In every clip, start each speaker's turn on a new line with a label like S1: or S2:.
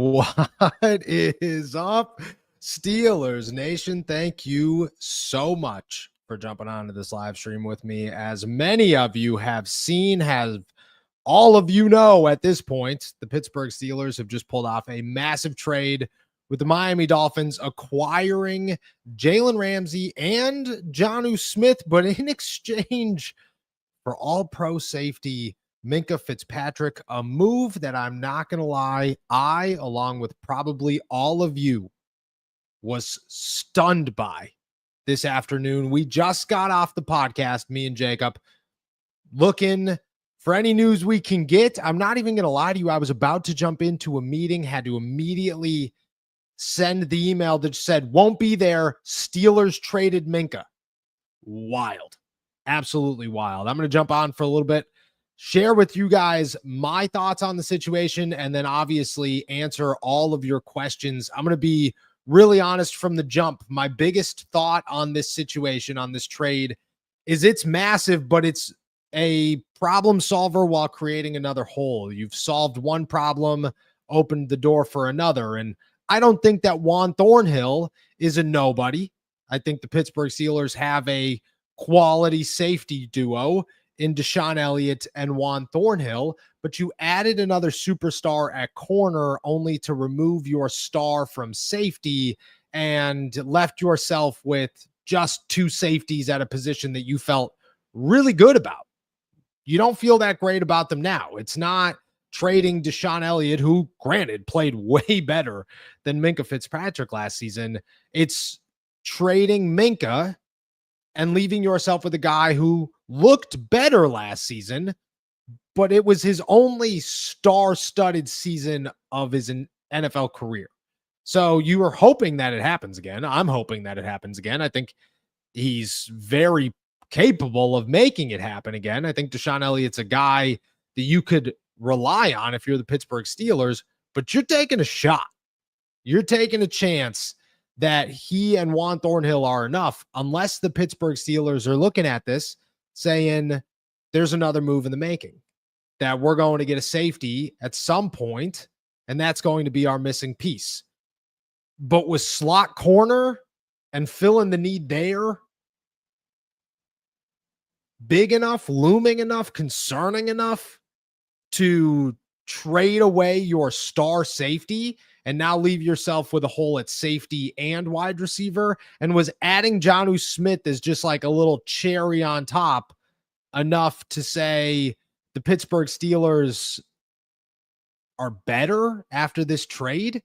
S1: What is up, Steelers Nation? Thank you so much for jumping onto this live stream with me. As many of you have seen, have all of you know at this point, the Pittsburgh Steelers have just pulled off a massive trade with the Miami Dolphins acquiring Jalen Ramsey and Jonnu Smith, but in exchange for all-pro safety Minkah Fitzpatrick, a move that I'm not going to lie, I, along with probably all of you, was stunned by this afternoon. We just got off the podcast, me and Jacob, looking for any news we can get. I'm not even going to lie to you. I was about to jump into a meeting, had to immediately send the email that said, won't be there, Steelers traded Minkah. Wild. Absolutely wild. I'm going to jump on for a little bit, share with you guys my thoughts on the situation, and then obviously answer all of your questions. I'm going to be really honest from the jump. My biggest thought on this situation, on this trade, is it's massive, but it's a problem solver while creating another hole. You've solved one problem, opened the door for another. And I don't think that Juan Thornhill is a nobody. I think the Pittsburgh Steelers have a quality safety duo in Deshaun Elliott and Juan Thornhill, but you added another superstar at corner only to remove your star from safety and left yourself with just two safeties at a position that you felt really good about. You don't feel that great about them now. It's not trading Deshaun Elliott, who, granted, played way better than Minkah Fitzpatrick last season. It's trading Minkah and leaving yourself with a guy who looked better last season, but it was his only star-studded season of his NFL career. So you were hoping that it happens again. I'm hoping that it happens again. I think he's very capable of making it happen again. I think Deshaun Elliott's a guy that you could rely on if you're the Pittsburgh Steelers, but you're taking a shot. You're taking a chance that he and Juan Thornhill are enough, unless the Pittsburgh Steelers are looking at this saying there's another move in the making, that we're going to get a safety at some point, and that's going to be our missing piece. But with slot corner and filling the need there big enough, looming enough, concerning enough to trade away your star safety and now leave yourself with a hole at safety and wide receiver, and was adding Jonnu Smith as just like a little cherry on top enough to say the Pittsburgh Steelers are better after this trade?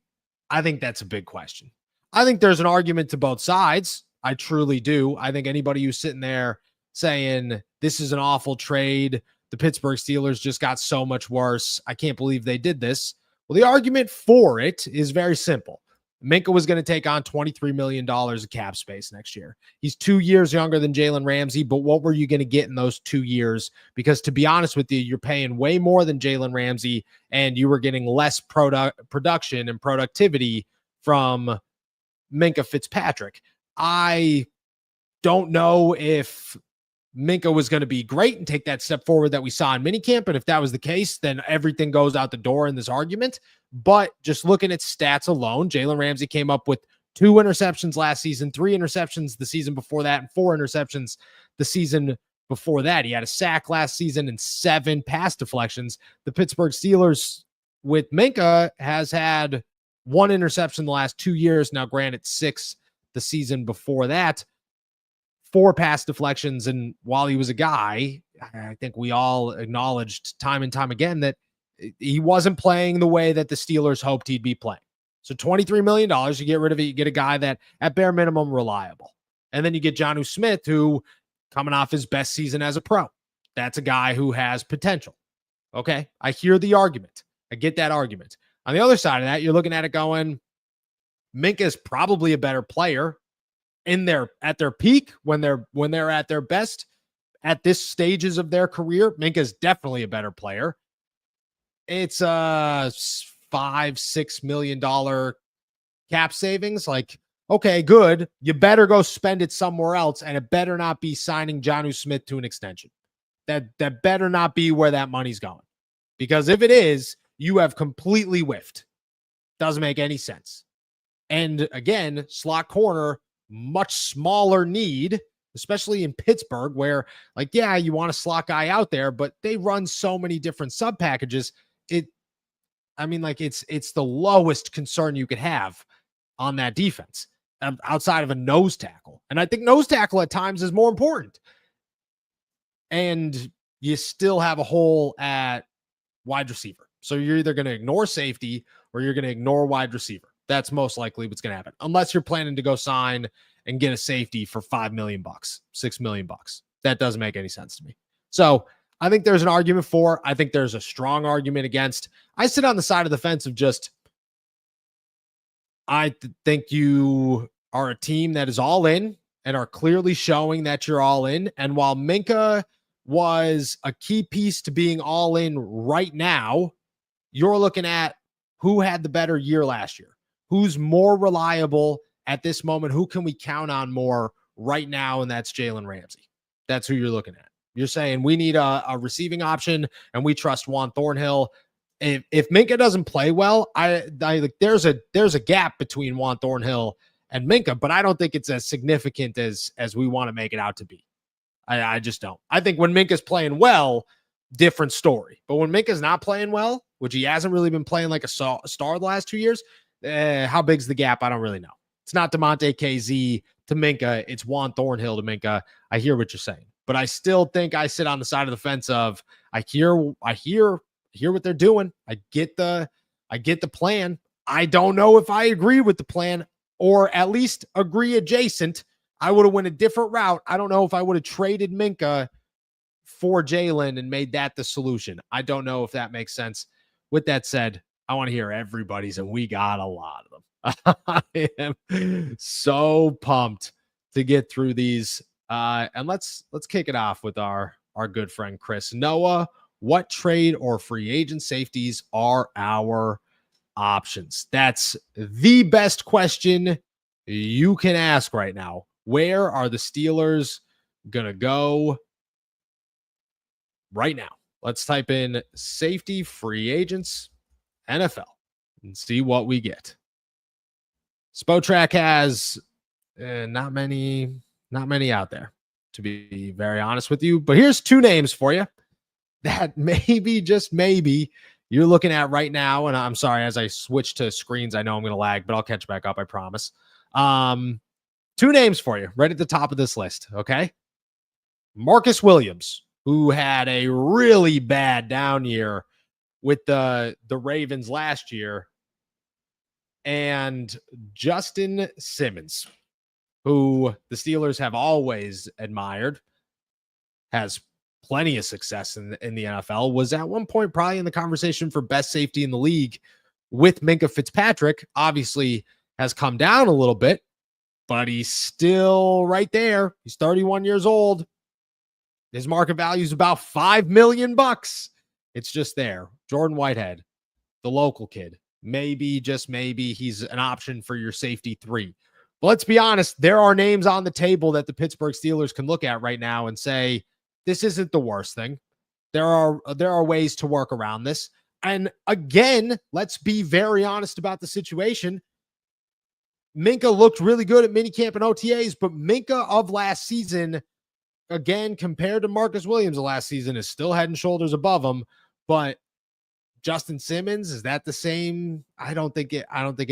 S1: I think that's a big question. I think there's an argument to both sides. I truly do. I think anybody who's sitting there saying this is an awful trade, the Pittsburgh Steelers just got so much worse, I can't believe they did this. Well, the argument for it is very simple. Minkah was going to take on $23 million of cap space next year. He's 2 years younger than Jalen Ramsey, but what were you going to get in those 2 years? Because to be honest with you, you're paying way more than Jalen Ramsey, and you were getting less production and productivity from Minkah Fitzpatrick. I don't know if Minkah was going to be great and take that step forward that we saw in minicamp. And if that was the case, then everything goes out the door in this argument. But just looking at stats alone, Jalen Ramsey came up with 2 interceptions last season, 3 interceptions the season before that, and 4 interceptions the season before that. He had a sack last season and 7 pass deflections. The Pittsburgh Steelers with Minkah has had 1 interception the last 2 years. Now, granted, 6 the season before that. 4 pass deflections, and while he was a guy, I think we all acknowledged time and time again that he wasn't playing the way that the Steelers hoped he'd be playing. So $23 million, you get rid of it, you get a guy that at bare minimum reliable. And then you get Jonnu Smith, who coming off his best season as a pro. That's a guy who has potential. Okay, I hear the argument. I get that argument. On the other side of that, you're looking at it going, Minkah is probably a better player at their peak, when they're at their best at this stages of their career. Minkah is definitely a better player. It's $5-6 million cap savings. Like, okay, good. You better go spend it somewhere else, and it better not be signing Jonnu Smith to an extension. That better not be where that money's going, because if it is, you have completely whiffed. Doesn't make any sense. And again, slot corner, much smaller need, especially in Pittsburgh, where, like, yeah, you want a slot guy out there, but they run so many different sub packages. It's the lowest concern you could have on that defense outside of a nose tackle. And I think nose tackle at times is more important. And you still have a hole at wide receiver. So you're either going to ignore safety or you're going to ignore wide receiver. That's most likely what's going to happen, unless you're planning to go sign and get a safety for $5 million, $6 million. That doesn't make any sense to me. So I think there's an argument for, I think there's a strong argument against. I sit on the side of the fence of just, I think you are a team that is all in and are clearly showing that you're all in. And while Minkah was a key piece to being all in right now, you're looking at who had the better year last year, who's more reliable at this moment, who can we count on more right now, and that's Jalen Ramsey. That's who you're looking at. You're saying we need a receiving option, and we trust Juan Thornhill. If Minkah doesn't play well, there's a gap between Juan Thornhill and Minkah, but I don't think it's as significant as we want to make it out to be. I just don't. I think when Minkah's playing well, different story. But when Minkah's not playing well, which he hasn't really been playing like a star the last 2 years, how big's the gap? I don't really know. It's not DeMonte KZ to Minkah. It's Juan Thornhill to Minkah. I hear what you're saying, but I still think I sit on the side of the fence of I hear what they're doing. I get the plan. I don't know if I agree with the plan, or at least agree adjacent. I would have went a different route. I don't know if I would have traded Minkah for Jalen and made that the solution. I don't know if that makes sense. With that said, I want to hear everybody's, and we got a lot of them. I am so pumped to get through these. And let's kick it off with our good friend Chris. Noah, what trade or free agent safeties are our options? That's the best question you can ask right now. Where are the Steelers gonna go right now? Let's type in safety free agents NFL and see what we get. Spotrac has not many out there, to be very honest with you. But here's two names for you that maybe, just maybe, you're looking at right now. And I'm sorry, as I switch to screens, I know I'm going to lag, but I'll catch back up, I promise. Two names for you right at the top of this list, okay? Marcus Williams, who had a really bad down year with the Ravens last year, and Justin Simmons, who the Steelers have always admired, has plenty of success in the NFL, was at one point probably in the conversation for best safety in the league with Minkah Fitzpatrick. Obviously has come down a little bit, but he's still right there. He's 31 years old. His market value is about $5 million. It's just there. Jordan Whitehead, the local kid. Maybe, just maybe, he's an option for your safety 3. But let's be honest, there are names on the table that the Pittsburgh Steelers can look at right now and say, this isn't the worst thing. There are ways to work around this. And again, let's be very honest about the situation. Minkah looked really good at minicamp and OTAs, but Minkah of last season, again, compared to Marcus Williams of last season, is still head and shoulders above him. But Justin Simmons, is that the same? I don't think it is. I don't think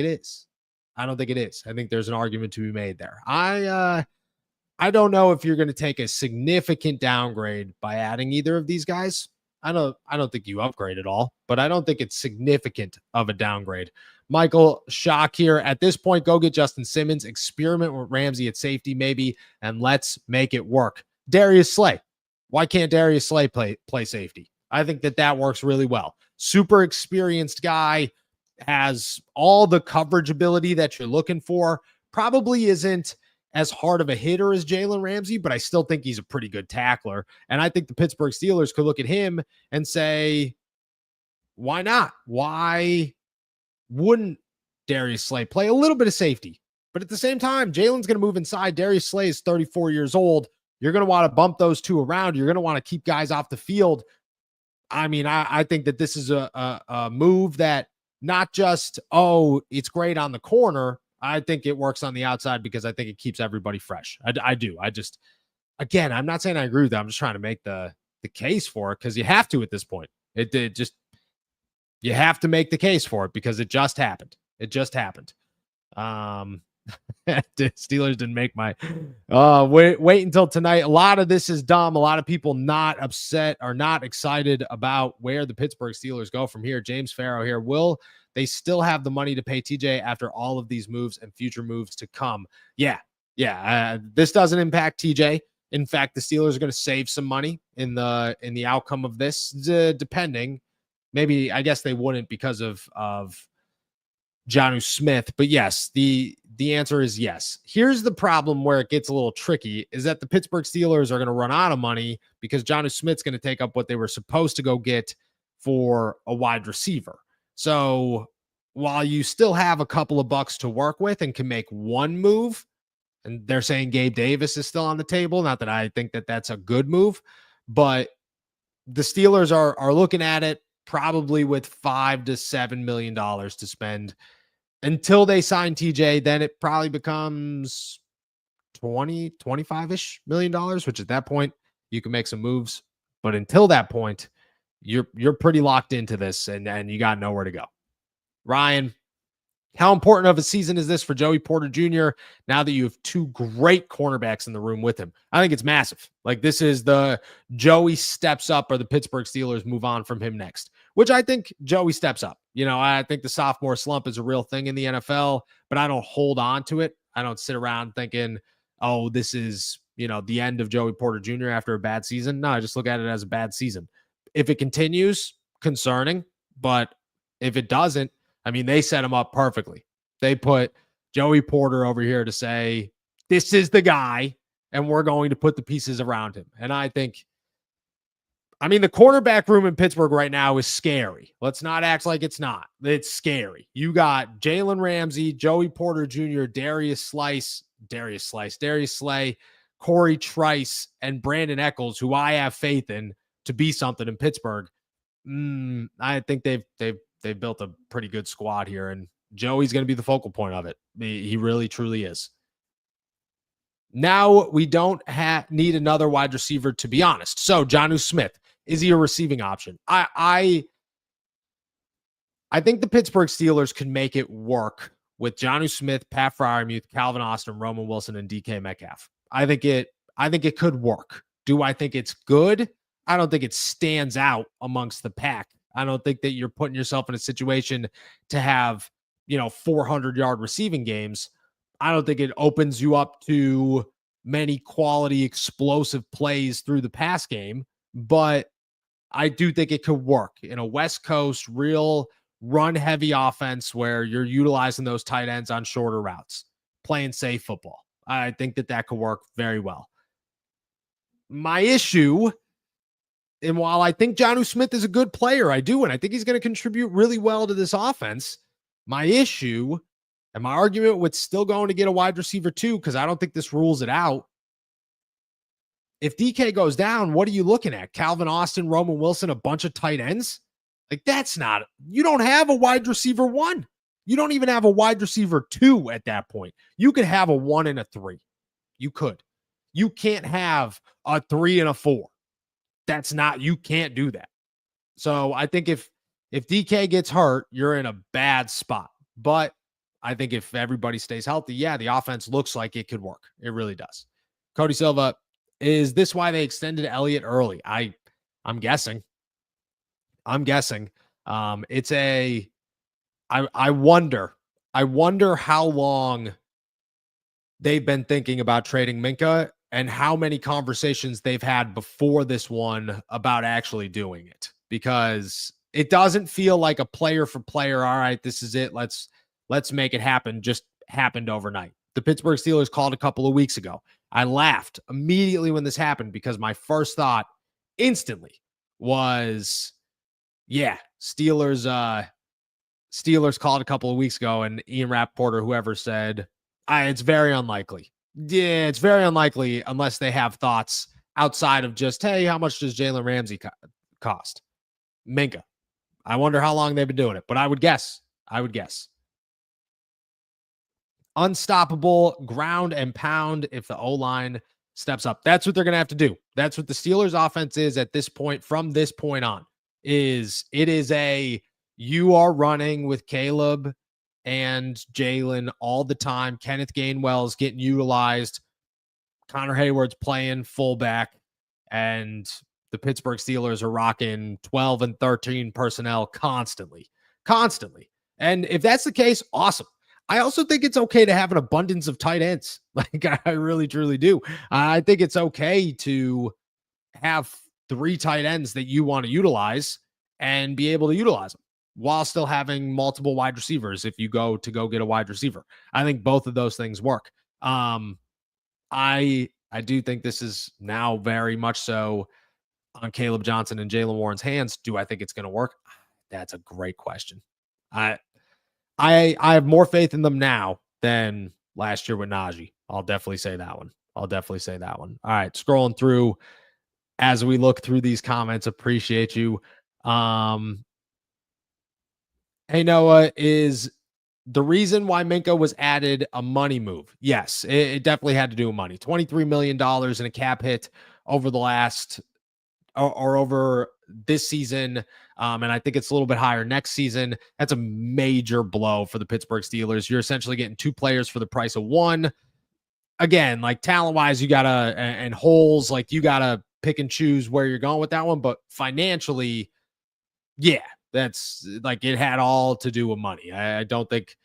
S1: it is. I think there's an argument to be made there. I don't know if you're going to take a significant downgrade by adding either of these guys. I don't think you upgrade at all, but I don't think it's significant of a downgrade. Michael Schock here. At this point, go get Justin Simmons, experiment with Ramsey at safety maybe, and let's make it work. Darius Slay. Why can't Darius Slay play safety? I think that works really well. Super experienced guy, has all the coverage ability that you're looking for. Probably isn't as hard of a hitter as Jalen Ramsey, but I still think he's a pretty good tackler. And I think the Pittsburgh Steelers could look at him and say, why not? Why wouldn't Darius Slay play a little bit of safety? But at the same time, Jalen's going to move inside. Darius Slay is 34 years old. You're going to want to bump those two around. You're going to want to keep guys off the field. I mean, I think that this is a move that not just, oh, it's great on the corner. I think it works on the outside because I think it keeps everybody fresh. I do. Again, I'm not saying I agree with that. I'm just trying to make the case for it because you have to at this point. It just, you have to make the case for it because it just happened. It just happened. Steelers didn't make my wait until tonight. A lot of this is dumb. A lot of people not upset or not excited about where the Pittsburgh Steelers go from here. James Farrow here. Will they still have the money to pay TJ after all of these moves and future moves to come? Yeah. This doesn't impact TJ. In fact, the Steelers are going to save some money in the outcome of this, depending. Maybe, I guess they wouldn't because of Jonnu Smith, but yes, the answer is yes. Here's the problem where it gets a little tricky is that the Pittsburgh Steelers are going to run out of money because Jonnu Smith's going to take up what they were supposed to go get for a wide receiver. So while you still have a couple of bucks to work with and can make one move, and they're saying Gabe Davis is still on the table, not that I think that that's a good move, but the Steelers are looking at it probably with $5 to $7 million to spend until they sign TJ. Then it probably becomes 25-ish million dollars, which at that point you can make some moves. But until that point, you're pretty locked into this and you got nowhere to go. Ryan, how important of a season is this for Joey Porter Jr. now that you have two great cornerbacks in the room with him? I think it's massive. Like, this is the Joey steps up or the Pittsburgh Steelers move on from him next, which I think Joey steps up. You know, I think the sophomore slump is a real thing in the NFL, but I don't hold on to it. I don't sit around thinking, oh, this is, the end of Joey Porter Jr. after a bad season. No, I just look at it as a bad season. If it continues, concerning, but if it doesn't, I mean, they set him up perfectly. They put Joey Porter over here to say, this is the guy, and we're going to put the pieces around him. And I think, the cornerback room in Pittsburgh right now is scary. Let's not act like it's not. It's scary. You got Jalen Ramsey, Joey Porter Jr., Darius Slay, Corey Trice, and Brandon Echols, who I have faith in to be something in Pittsburgh. I think they've built a pretty good squad here, and Joey's going to be the focal point of it. He really, truly is. Now we don't need another wide receiver, to be honest. So Jonnu Smith, is he a receiving option? I think the Pittsburgh Steelers can make it work with Jonnu Smith, Pat Freiermuth, Calvin Austin, Roman Wilson, and DK Metcalf. I think it could work. Do I think it's good? I don't think it stands out amongst the pack. I don't think that you're putting yourself in a situation to have, 400-yard receiving games. I don't think it opens you up to many quality explosive plays through the pass game, but I do think it could work in a West Coast real run-heavy offense where you're utilizing those tight ends on shorter routes, playing safe football. I think that could work very well. My issue, and while I think Jonnu Smith is a good player, I do, and I think he's going to contribute really well to this offense, my issue and my argument with still going to get a wide receiver too, because I don't think this rules it out. If DK goes down, what are you looking at? Calvin Austin, Roman Wilson, a bunch of tight ends? Like, you don't have a wide receiver 1. You don't even have a wide receiver 2 at that point. You could have a 1 and a 3. You could. You can't have a 3 and a 4. You can't do that. So I think if DK gets hurt, you're in a bad spot. But I think if everybody stays healthy, the offense looks like it could work. It really does. Cody Silva, is this why they extended Elliott early? I'm guessing. I wonder how long they've been thinking about trading Minkah and how many conversations they've had before this one about actually doing it, because it doesn't feel like a player for player. All right, this is it. Let's make it happen. Just happened overnight. The Pittsburgh Steelers called a couple of weeks ago. I laughed immediately when this happened because my first thought instantly was, Steelers called a couple of weeks ago, and Ian Rappaport or whoever said, it's very unlikely. Yeah, it's very unlikely unless they have thoughts outside of just, hey, how much does Jalen Ramsey cost? Minkah. I wonder how long they've been doing it, but I would guess I would guess. Unstoppable ground and pound if the O-line steps up. That's what they're going to have to do. That's what the Steelers offense is at this point. From this point on, you are running with Caleb and Jalen all the time. Kenneth Gainwell's getting utilized. Connor Hayward's playing fullback, and the Pittsburgh Steelers are rocking 12 and 13 personnel constantly. And if that's the case, awesome. I also think it's okay to have an abundance of tight ends. Like, I really, truly do. I think it's okay to have 3 tight ends that you want to utilize and be able to utilize them while still having multiple wide receivers if you go get a wide receiver. I think both of those things work. I do think this is now very much so on Caleb Johnson and Jalen Warren's hands. Do I think it's going to work? That's a great question. I have more faith in them now than last year with Najee. I'll definitely say that one. All right, scrolling through as we look through these comments. Appreciate you. Hey, Noah, is the reason why Minkah was added a money move? Yes, it definitely had to do with money. $23 million in a cap hit over the last or over this season. And I think it's a little bit higher next season. That's a major blow for the Pittsburgh Steelers. You're essentially getting 2 players for the price of 1. Again, like talent-wise, you gotta, and holes, like you gotta pick and choose where you're going with that one. But financially, yeah, that's like it had all to do with money. I don't think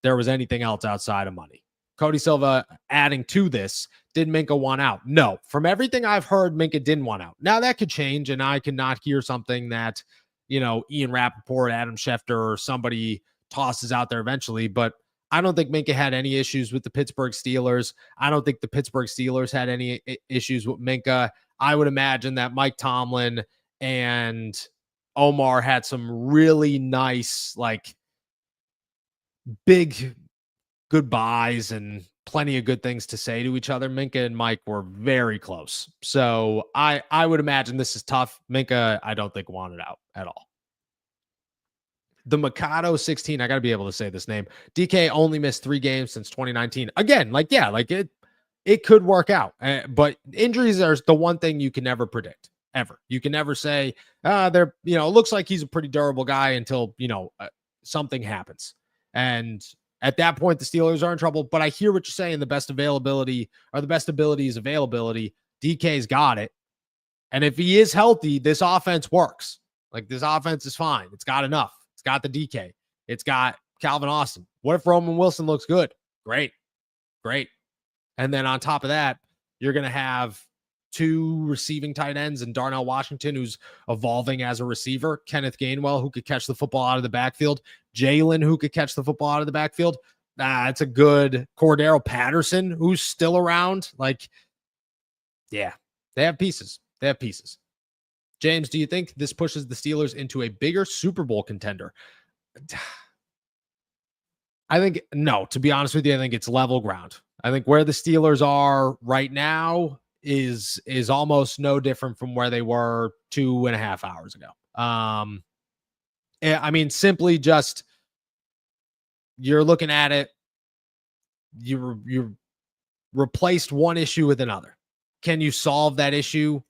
S1: there was anything else outside of money. Cody Silva adding to this, did Minkah want out? No. From everything I've heard, Minkah didn't want out. Now that could change, and I could not hear something that, Ian Rappaport, Adam Schefter, or somebody tosses out there eventually, but I don't think Minkah had any issues with the Pittsburgh Steelers. I don't think the Pittsburgh Steelers had any issues with Minkah. I would imagine that Mike Tomlin and Omar had some really nice, like, big goodbyes and plenty of good things to say to each other. Minkah and Mike were very close. So I would imagine this is tough. Minkah, I don't think wanted out at all. The Mikado 16, I got to be able to say this name. DK only missed 3 games since 2019. Again, it could work out. But injuries are the one thing you can never predict, ever. You can never say, it looks like he's a pretty durable guy until, something happens. And at that point, the Steelers are in trouble. But I hear what you're saying. The best ability is availability. DK's got it. And if he is healthy, this offense works. Like, this offense is fine. It's got enough. It's got the DK. It's got Calvin Austin. What if Roman Wilson looks good? Great. And then on top of that, you're going to have 2 receiving tight ends and Darnell Washington, who's evolving as a receiver. Kenneth Gainwell, who could catch the football out of the backfield. Jalen, who could catch the football out of the backfield. It's a good Cordero Patterson, who's still around. Like, yeah, they have pieces. James, do you think this pushes the Steelers into a bigger Super Bowl contender? I think no, to be honest with you, I think it's level ground. I think where the Steelers are right now is almost no different from where they were 2.5 hours ago. I mean, simply just, you're looking at it, you replaced one issue with another. Can you solve that issue?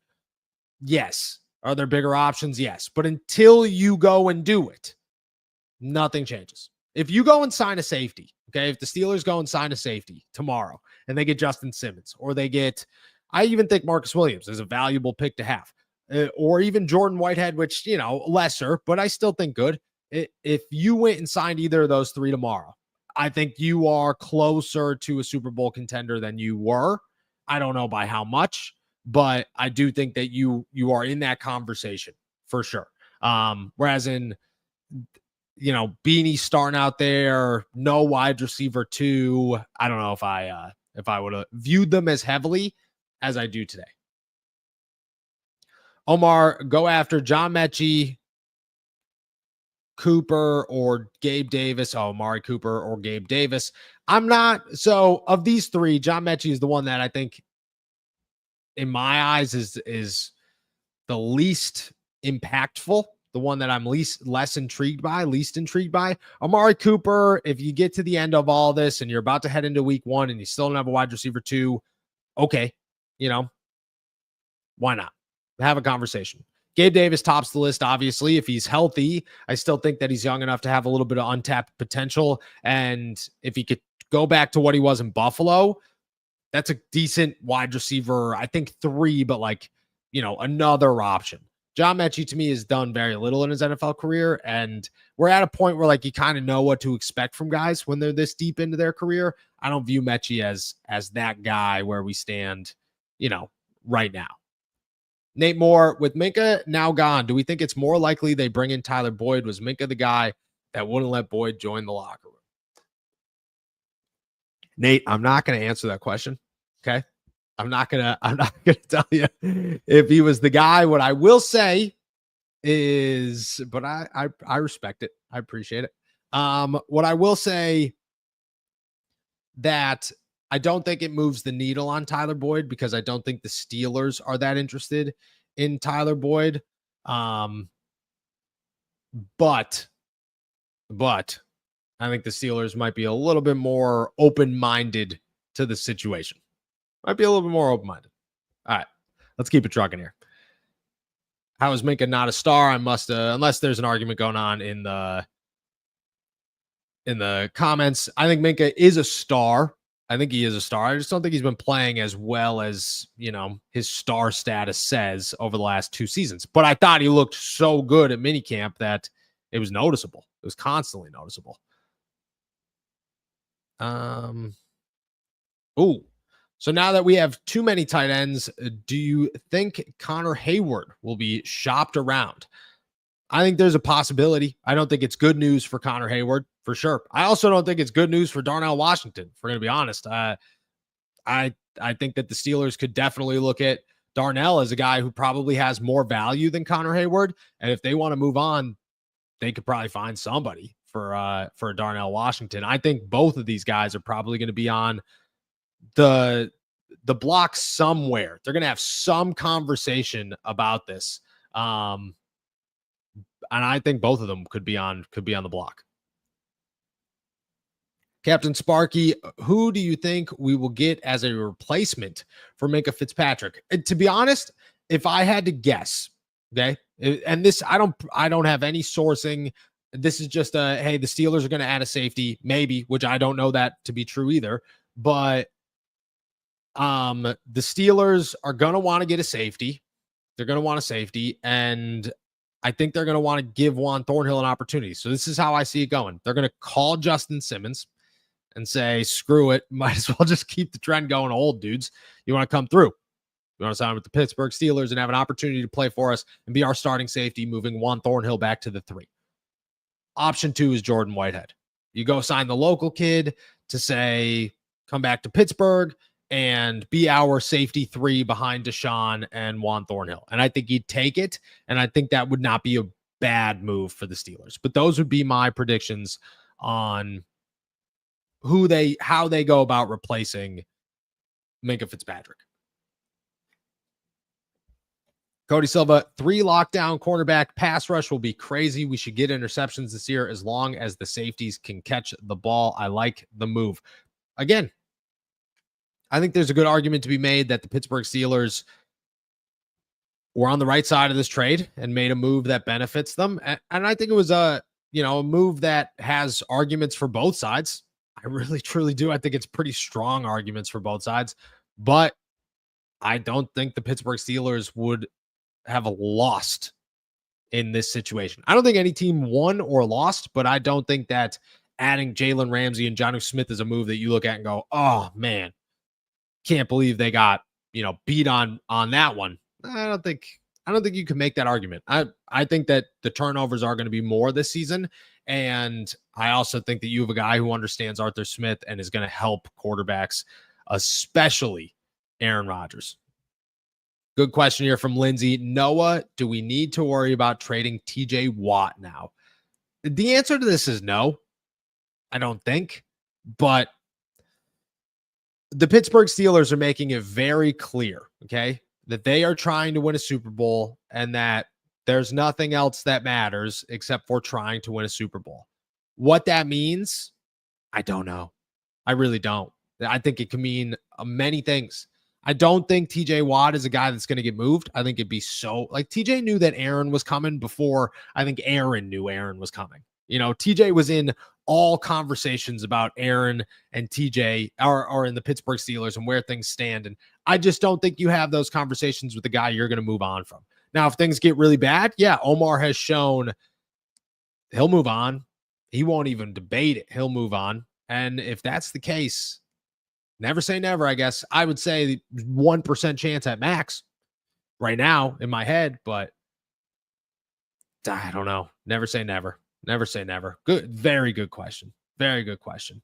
S1: Yes. Are there bigger options? Yes. But until you go and do it, nothing changes. If you go and sign a safety, okay, if the Steelers go and sign a safety tomorrow and they get Justin Simmons, or I even think Marcus Williams is a valuable pick to have, or even Jordan Whitehead, which, lesser, but I still think good. If you went and signed either of those 3 tomorrow, I think you are closer to a Super Bowl contender than you were. I don't know by how much, but I do think that you are in that conversation for sure. Whereas in, Beanie starting out there, no wide receiver 2, I don't know if I would have viewed them as heavily as I do today. Omar, go after John Mechie, Cooper, or Gabe Davis. Oh, Amari Cooper or Gabe Davis. So of these 3, John Mechie is the one that I think, in my eyes, is the least impactful the one that I'm least intrigued by. Amari Cooper, if you get to the end of all this and you're about to head into week 1 and you still don't have a wide receiver 2, okay, why not? Have a conversation. Gabe Davis tops the list, obviously. If he's healthy, I still think that he's young enough to have a little bit of untapped potential. And if he could go back to what he was in Buffalo, that's a decent wide receiver. I think 3, but another option. John Mechie, to me, has done very little in his NFL career, and we're at a point where you kind of know what to expect from guys when they're this deep into their career. I don't view Mechie as that guy where we stand, right now. Nate Moore, with Minkah now gone, do we think it's more likely they bring in Tyler Boyd? Was Minkah the guy that wouldn't let Boyd join the locker room? Nate, I'm not going to answer that question. Okay. I'm not gonna tell you if he was the guy. What I will say is, but I respect it. I appreciate it. What I will say that I don't think it moves the needle on Tyler Boyd, because I don't think the Steelers are that interested in Tyler Boyd. But I think the Steelers might be a little bit more open-minded to the situation. Might be a little bit more open-minded. All right, let's keep it trucking here. How is Minkah not a star? I must, unless there's an argument going on in the comments. I think Minkah is a star. I think he is a star. I just don't think he's been playing as well as, his star status says over the last 2 seasons. But I thought he looked so good at minicamp that it was noticeable. It was constantly noticeable. So now that we have too many tight ends, do you think Connor Hayward will be shopped around? I think there's a possibility. I don't think it's good news for Connor Hayward, for sure. I also don't think it's good news for Darnell Washington, if we're going to be honest. I think that the Steelers could definitely look at Darnell as a guy who probably has more value than Connor Hayward. And if they want to move on, they could probably find somebody for Darnell Washington. I think both of these guys are probably going to be on the block somewhere. They're going to have some conversation about this. And I think both of them could be on the block. Captain Sparky, who do you think we will get as a replacement for Minkah Fitzpatrick? And to be honest, if I had to guess, okay, and this, I don't have any sourcing. This is just hey, the Steelers are going to add a safety, maybe, which I don't know that to be true either. But the Steelers are going to want to get a safety. They're going to want a safety, and I think they're going to want to give Juan Thornhill an opportunity. So this is how I see it going. They're going to call Justin Simmons and say, screw it. Might as well just keep the trend going. Old dudes, you want to come through. You want to sign with the Pittsburgh Steelers and have an opportunity to play for us and be our starting safety, moving Juan Thornhill back to the 3. Option 2 is Jordan Whitehead. You go sign the local kid to say, come back to Pittsburgh and be our safety 3 behind Deshaun and Juan Thornhill. And I think he'd take it. And I think that would not be a bad move for the Steelers. But those would be my predictions on how they go about replacing Minkah Fitzpatrick. Cody Silva, 3 lockdown cornerback pass rush will be crazy. We should get interceptions this year as long as the safeties can catch the ball. I like the move. Again, I think there's a good argument to be made that the Pittsburgh Steelers were on the right side of this trade and made a move that benefits them. And I think it was a move that has arguments for both sides. I really, truly do. I think it's pretty strong arguments for both sides, but I don't think the Pittsburgh Steelers would have lost in this situation. I don't think any team won or lost, but I don't think that adding Jalen Ramsey and Jonnu Smith is a move that you look at and go, oh man, can't believe they got, beat on that one. I don't think you can make that argument. I think that the turnovers are going to be more this season. And I also think that you have a guy who understands Arthur Smith and is going to help quarterbacks, especially Aaron Rodgers. Good question here from Lindsay. Noah, do we need to worry about trading TJ Watt now? The answer to this is no. I don't think. But the Pittsburgh Steelers are making it very clear, okay, that they are trying to win a Super Bowl and that There's nothing else that matters except for trying to win a Super Bowl. What that means, I don't know. I really don't. I think it can mean many things. I don't think TJ Watt is a guy that's going to get moved. I think it'd be so like TJ knew that Aaron was coming before I think Aaron knew Aaron was coming. TJ was in all conversations about Aaron and TJ are in the Pittsburgh Steelers and where things stand. And I just don't think you have those conversations with the guy you're going to move on from. Now, if things get really bad, yeah, Omar has shown he'll move on. He won't even debate it. He'll move on. And if that's the case, never say never, I guess. I would say 1% chance at max right now in my head, but I don't know. Never say never. Never say never. Good. Very good question. Very good question.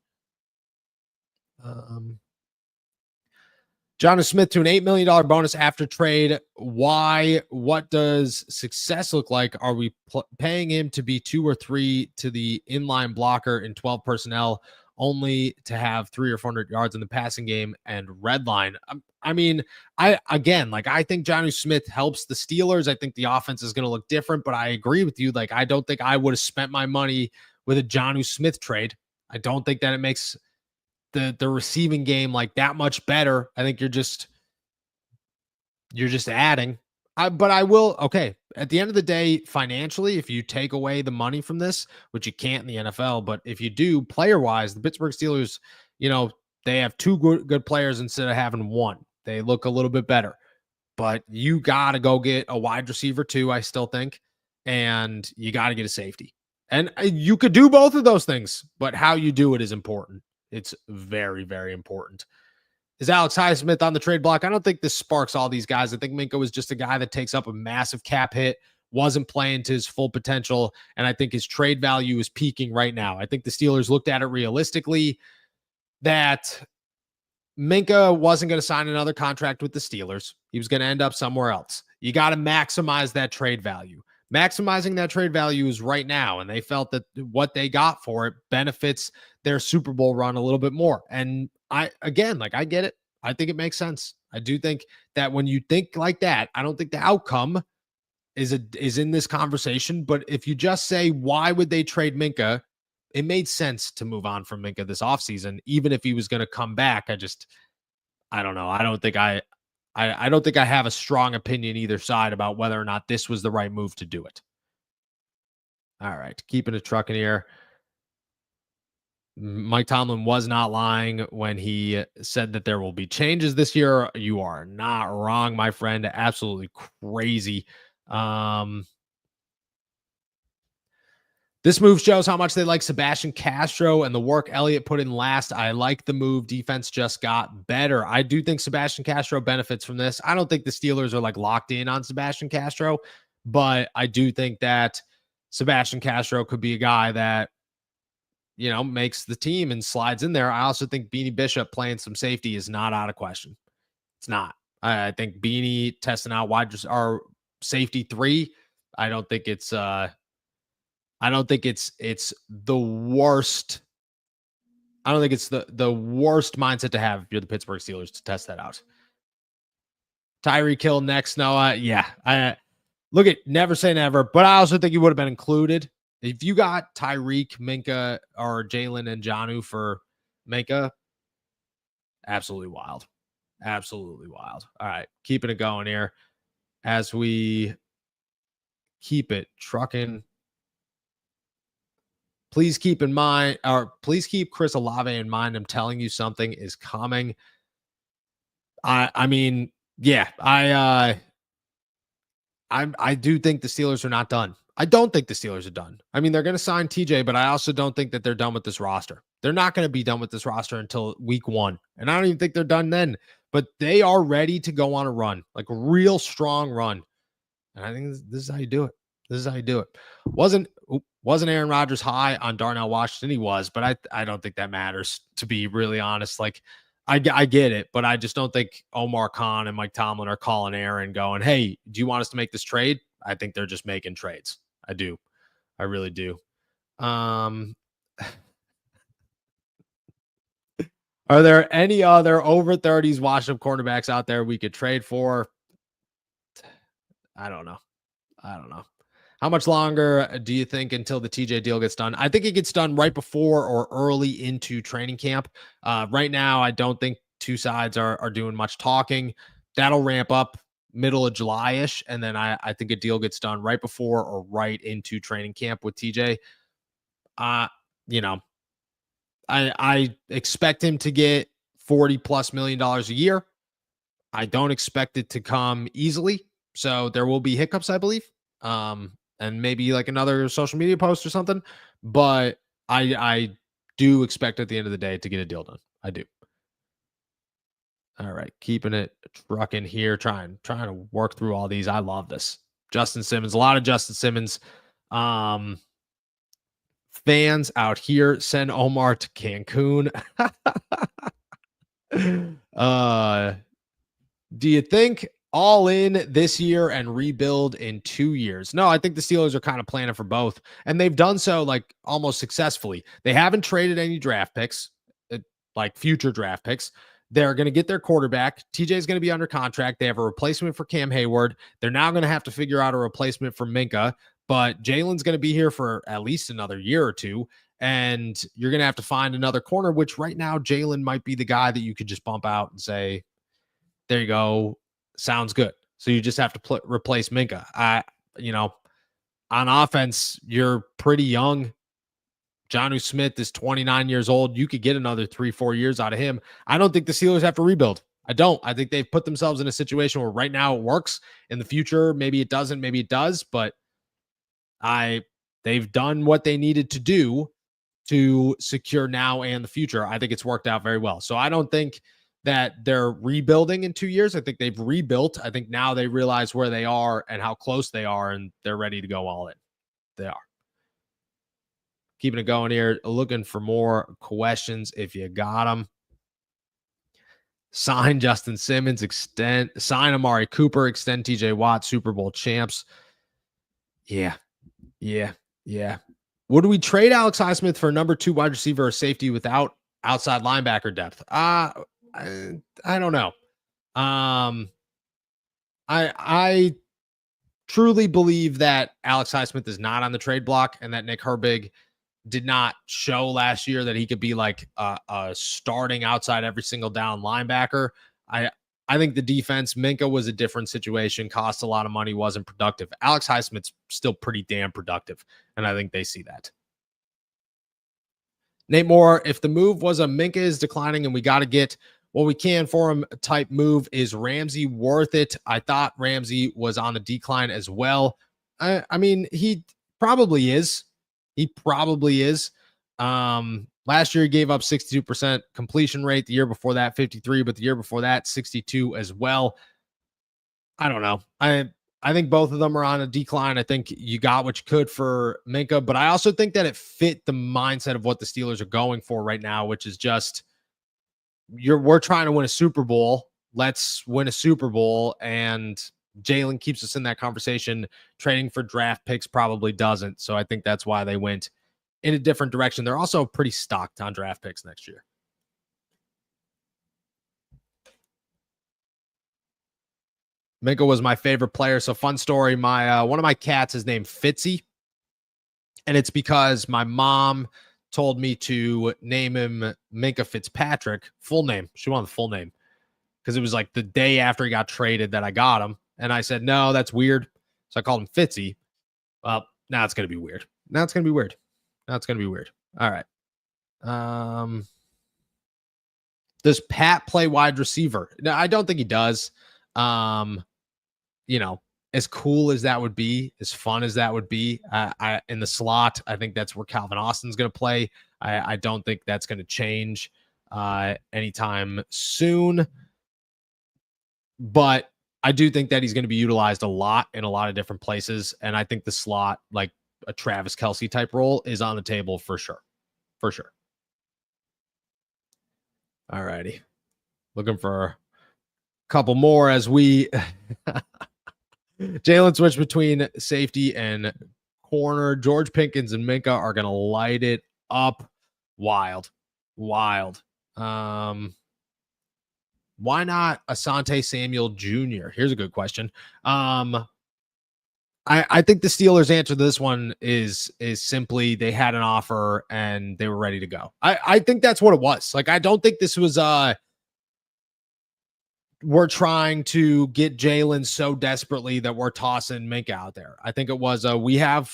S1: Jonnu Smith to an $8 million bonus after trade. Why? What does success look like? Are we paying him to be 2 or 3 to the inline blocker in 12 personnel, only to have 300 or 400 yards in the passing game and red line? I think Jonnu Smith helps the Steelers. I think the offense is going to look different, but I agree with you. I don't think I would have spent my money with a Jonnu Smith trade. I don't think that it makes the receiving game that much better. I think you're just adding. But I will, okay, at the end of the day, financially, if you take away the money from this, which you can't in the NFL, but if you do, player-wise, the Pittsburgh Steelers, they have 2 good players instead of having 1. They look a little bit better. But you got to go get a wide receiver too, I still think, and you got to get a safety. And you could do both of those things, but how you do it is important. It's very, very important. Is Alex Highsmith on the trade block? I don't think this sparks all these guys. I think Minkah was just a guy that takes up a massive cap hit, wasn't playing to his full potential, and I think his trade value is peaking right now. I think the Steelers looked at it realistically that Minkah wasn't going to sign another contract with the Steelers. He was going to end up somewhere else. You got to maximize that trade value. Maximizing that trade value is right now, and they felt that what they got for it benefits their Super Bowl run a little bit more. And I get it. I think it makes sense. I do think that when you think like that, I don't think the outcome is in this conversation. But if you just say, why would they trade Minkah? It made sense to move on from Minkah this offseason, even if he was going to come back. I don't know. I don't think I have a strong opinion either side about whether or not this was the right move to do it. All right. Keeping it trucking here. Mike Tomlin was not lying when he said that there will be changes this year. You are not wrong, my friend. Absolutely crazy. This move shows how much they like Sebastian Castro and the work Elliott put in last. I like the move. Defense just got better. I do think Sebastian Castro benefits from this. I don't think the Steelers are locked in on Sebastian Castro, but I do think that Sebastian Castro could be a guy that, makes the team and slides in there. I also think Beanie Bishop playing some safety is not out of question. It's not. I think Beanie testing out our safety 3. I don't think it's the worst. I don't think it's the worst mindset to have if you're the Pittsburgh Steelers to test that out. Tyreek Hill next, Noah. Yeah. I look at never say never, but I also think he would have been included. If you got Tyreek, Minkah, or Jalen and Jonnu for Minkah, absolutely wild. Absolutely wild. All right. Keeping it going here as we keep it trucking. Please keep in mind, or please keep Chris Olave in mind. I'm telling you, something is coming. I do think the Steelers are not done. I don't think the Steelers are done. I mean, they're going to sign TJ, but I also don't think that they're done with this roster. They're not going to be done with this roster until week 1. And I don't even think they're done then, but they are ready to go on a run, a real strong run. And I think this is how you do it. This is how you do it. Wasn't Aaron Rodgers high on Darnell Washington? He was, but I don't think that matters, to be really honest. I get it, but I just don't think Omar Khan and Mike Tomlin are calling Aaron going, hey, do you want us to make this trade? I think they're just making trades. I do. I really do. Are there any other over 30s washed up cornerbacks out there we could trade for? I don't know. I don't know. How much longer do you think until the TJ deal gets done? I think it gets done right before or early into training camp. Right now, I don't think two sides are doing much talking. That'll ramp up middle of July-ish, and then I think a deal gets done right before or right into training camp with TJ. Uh, you know, I expect him to get $40+ million a year. I don't expect it to come easily. So there will be hiccups, I believe. And maybe like another social media post or something. But I do expect at the end of the day to get a deal done. I do. All right. Keeping it trucking here, trying to work through all these. I love this. Justin Simmons, a lot of Justin Simmons. Um Fans out here, send Omar to Cancun. uh Do you think all in this year and rebuild in 2 years? No, I think the Steelers are kind of planning for both, and they've done so like almost successfully. They haven't traded any draft picks, like future draft picks. They're going to get their quarterback. TJ is going to be under contract. They have a replacement for Cam Hayward. They're now going to have to figure out a replacement for Minkah, but Jalen's going to be here for at least another year or two. And you're going to have to find another corner, which right now Jalen might be the guy that you could just bump out and say, there you go. Sounds good. So you just have to replace Minkah. On offense, you're pretty young. Jonnu Smith is 29 years old. You could get another 3-4 years out of him. I don't think the Steelers have to rebuild. I don't. I think they've put themselves in a situation where right now it works. In the future, maybe it doesn't, maybe it does, but they've done what they needed to do to secure now and the future. I think it's worked out very well. So I don't think that they're rebuilding in 2 years. I think they've rebuilt. I think now they realize where they are and how close they are, and they're ready to go all in. They are. Keeping it going here, looking for more questions if you got them. Sign Justin Simmons, sign Amari Cooper, extend TJ Watt, Super Bowl champs. Yeah. Would we trade Alex Highsmith for a number 2 wide receiver or safety without outside linebacker depth? I don't know. I truly believe that Alex Highsmith is not on the trade block, and that Nick Herbig did not show last year that he could be like a starting outside every single down linebacker. I think the defense, Minkah was a different situation, cost a lot of money, wasn't productive. Alex Highsmith's still pretty damn productive, and I think they see that. Nate Moore, if the move was a Minkah is declining and we got to get what we can for him type move, is Ramsey worth it? I thought Ramsey was on the decline as well. I mean, he probably is. Last year he gave up 62% completion rate. The year before that, 53, but the year before that, 62 as well. I don't know. I think both of them are on a decline. I think you got what you could for Minkah, but I also think that it fit the mindset of what the Steelers are going for right now, which is just we're trying to win a Super Bowl. Let's win a Super Bowl. And Jalen keeps us in that conversation. Trading for draft picks probably doesn't. So I think that's why they went in a different direction. They're also pretty stocked on draft picks next year. Minkah was my favorite player. So fun story. My one of my cats is named Fitzy. And it's because my mom told me to name him Minkah Fitzpatrick. Full name. She wanted the full name. Because it was like the day after he got traded that I got him. And I said, no, that's weird. So I called him Fitzy. Well, now it's going to be weird. All right. Does Pat play wide receiver? No, I don't think he does. As cool as that would be, as fun as that would be, I in the slot, I think that's where Calvin Austin's going to play. I don't think that's going to change anytime soon. But I do think that he's going to be utilized a lot in a lot of different places. And I think the slot, like a Travis Kelce type role, is on the table for sure. All righty. Looking for a couple more as we Jalen switch between safety and corner. George Pickens and Minkah are going to light it up. Wild. Why not Asante Samuel Jr.? Here's a good question. I I think the Steelers' answer to this one is simply they had an offer and they were ready to go. I think that's what it was. Like, I don't think this was we're trying to get Jalen so desperately that we're tossing Minkah out there. I think it was we have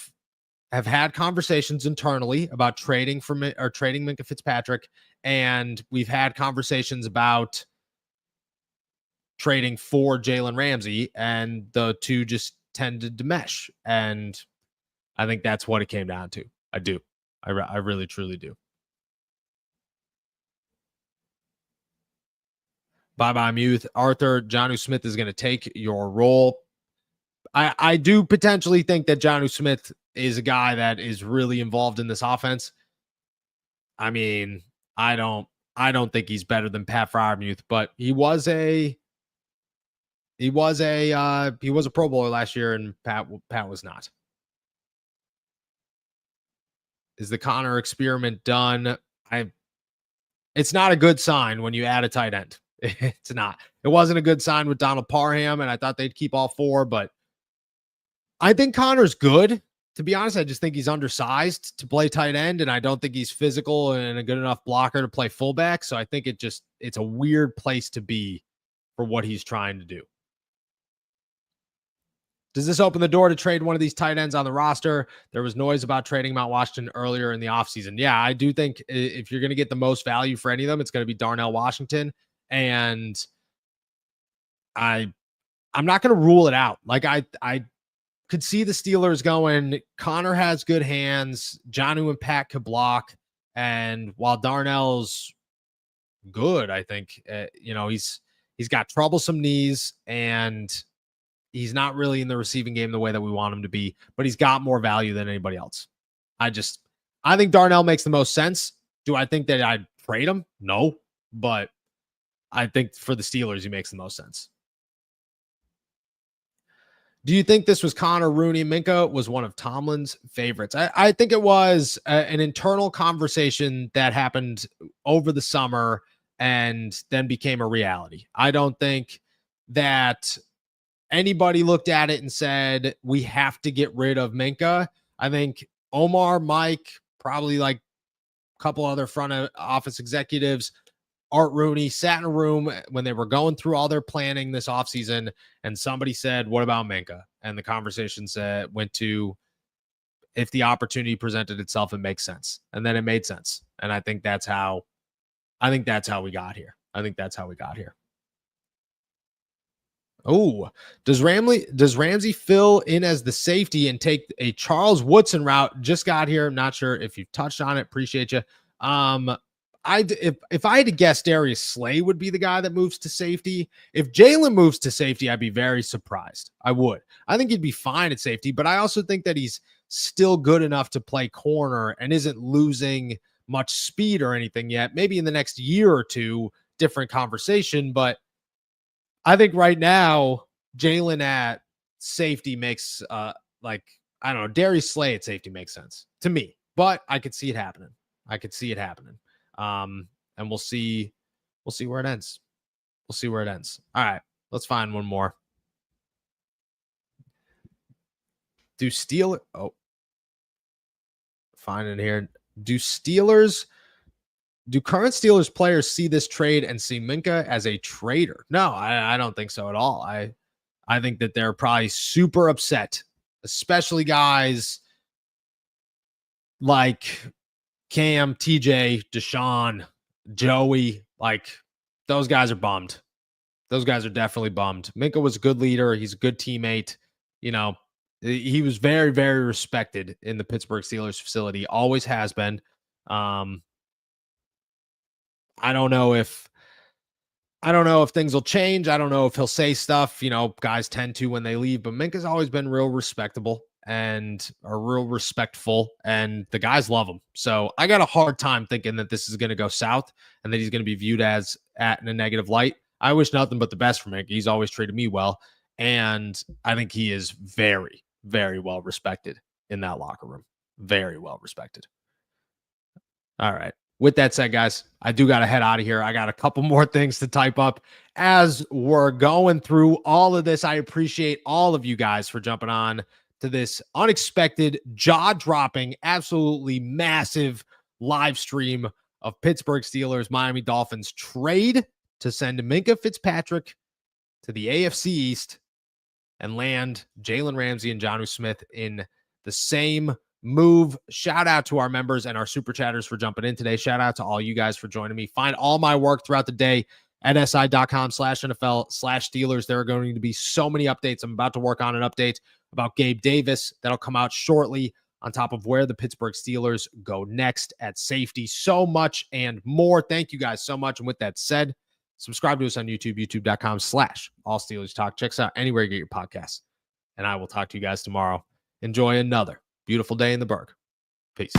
S1: had conversations internally about trading or trading Minkah Fitzpatrick, and we've had conversations about trading for Jalen Ramsey, and the two just tended to mesh. And I think that's what it came down to. I do. I really, truly do. Bye-bye, Muth. Arthur, Jonnu Smith is going to take your role. I do potentially think that Jonnu Smith is a guy that is really involved in this offense. I mean, I don't think he's better than Pat Freiermuth, but he was a Pro Bowler last year, and Pat was not. Is the Connor experiment done? It's not a good sign when you add a tight end. It's not. It wasn't a good sign with Donald Parham, and I thought they'd keep all four, but I think Connor's good. To be honest, I just think he's undersized to play tight end, and I don't think he's physical and a good enough blocker to play fullback. So I think it's a weird place to be for what he's trying to do. Does this open the door to trade one of these tight ends on the roster? There was noise about trading Mount Washington earlier in the offseason. Yeah, I do think if you're going to get the most value for any of them, it's going to be Darnell Washington. And I'm not going to rule it out. Like I could see the Steelers going, Connor has good hands, Jonnu and Pat could block. And while Darnell's good, I think, he's got troublesome knees and he's not really in the receiving game the way that we want him to be, but he's got more value than anybody else. I think Darnell makes the most sense. Do I think that I'd trade him? No, but I think for the Steelers, he makes the most sense. Do you think this was Connor, Rooney, Minkah was one of Tomlin's favorites? I think it was an internal conversation that happened over the summer and then became a reality. I don't think that anybody looked at it and said, we have to get rid of Minkah. I think Omar, Mike, probably like a couple other front office executives, Art Rooney sat in a room when they were going through all their planning this offseason, and somebody said, what about Minkah? And the conversation went to, if the opportunity presented itself, it makes sense. And then it made sense. And I think that's how we got here. Oh, does Ramsey fill in as the safety and take a Charles Woodson route? Just got here. I'm not sure if you've touched on it. Appreciate you. If I had to guess, Darius Slay would be the guy that moves to safety. If Jalen moves to safety, I'd be very surprised. I would. I think he'd be fine at safety, but I also think that he's still good enough to play corner and isn't losing much speed or anything yet. Maybe in the next year or two, different conversation, but I think right now, Jalen at safety makes I don't know, Darius Slay at safety makes sense to me, but I could see it happening. And we'll see where it ends. All right, let's find one more. Find it here. Do current Steelers players see this trade and see Minkah as a traitor? No, I don't think so at all. I think that they're probably super upset, especially guys like Cam, TJ, Deshaun, Joey. Like, those guys are bummed. Those guys are definitely bummed. Minkah was a good leader. He's a good teammate. He was very, very respected in the Pittsburgh Steelers facility. Always has been. I don't know if things will change. I don't know if he'll say stuff, guys tend to when they leave, but Minkah's always been real respectable and are real respectful, and the guys love him. So I got a hard time thinking that this is going to go south and that he's going to be viewed in a negative light. I wish nothing but the best for Minkah. He's always treated me well, and I think he is very, very well respected in that locker room. Very well respected. All right. With that said, guys, I do got to head out of here. I got a couple more things to type up as we're going through all of this. I appreciate all of you guys for jumping on to this unexpected, jaw-dropping, absolutely massive live stream of Pittsburgh Steelers Miami Dolphins trade to send Minkah Fitzpatrick to the AFC East and land Jalen Ramsey and Jonnu Smith in the same move. Shout out to our members and our super chatters for jumping in today. Shout out to all you guys for joining me. Find all my work throughout the day at si.com/NFL/Steelers. There are going to be so many updates. I'm about to work on an update about Gabe Davis that'll come out shortly, on top of where the Pittsburgh Steelers go next at safety. So much and more. Thank you guys so much. And with that said, subscribe to us on YouTube, youtube.com/allsteelerstalk. Check us out anywhere you get your podcasts. And I will talk to you guys tomorrow. Enjoy another beautiful day in the Berg. Peace.